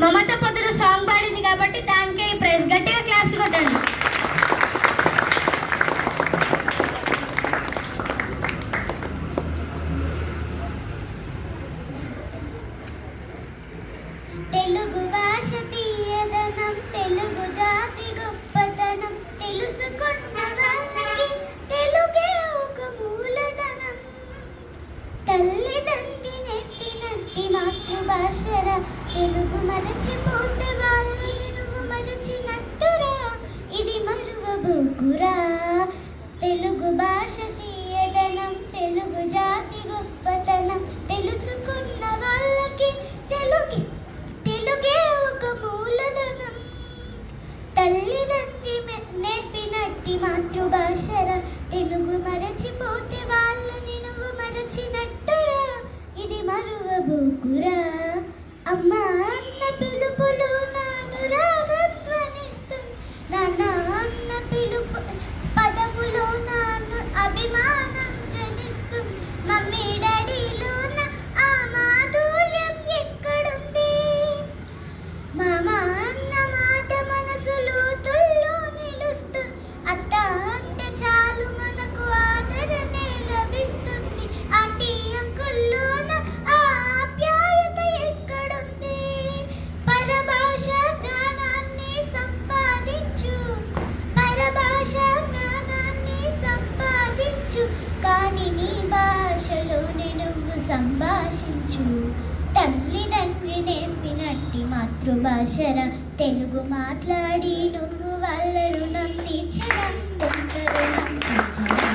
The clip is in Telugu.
మమత పొద్దున సాంగ్ పాడింది కాబట్టి దానికే ఈ ప్రైజ్. గట్టిగా క్లాప్స్ కొట్టండి. తెలుగు భాష తీయదనం, తెలుగు జాతి గొప్పతనం, తెలుసుకున్న వాళ్ళకి తెలుగే ఒక మూలధనం. తల్లిదండ్రి నెట్టినట్టి మాతృభాషరా, తెలుగు మరచిపోతే వాళ్ళని నువ్వు మరచినట్టురా, ఇది మరువబోకురా. తెలుగు భాష తీయదనం, తెలుగు జాతి గొప్పతనం, తెలుసుకున్న వాళ్ళకి తెలుగే ఒక మూలధనం. తల్లిదండ్రి నేర్పినట్టి మాతృభాషరా, తెలుగు మరచిపోతే వాళ్ళని నువ్వు మరచినట్టురా, ఇది మరువబోకురా. అమ్మ అన్న పిలుపులు నానురాగధ్వనిస్తుంది, నాన్న అన్న పిలుపు పదములో నాను అభిమానం జనిస్తుంది. మమ్మీ డాడీలోన ఆ మాధుర్యం ఎక్కడుంది? మామ అన్న మాట మనసులో తుల్లో నిలుస్తుంది. అత్త అంటే చాలు మనకు ఆదరణే లభిస్తుంది. ఆంటీ అంకుల్లోన ఆ ఆప్యాయత ఎక్కడుంది? పరభాష జ్ఞానాన్ని సంపాదించు, పరభాష జ్ఞానాన్ని సంపాదించు, కానీ నీ భాషలోనే నువ్వు సంభాషించు. తల్లిదండ్రి నేర్పినట్టి మాతృభాషరా, తెలుగు మాట్లాడి నువ్వు వాళ్ళ రుణం తీర్చరా, కొంత రుణం తీర్చరా.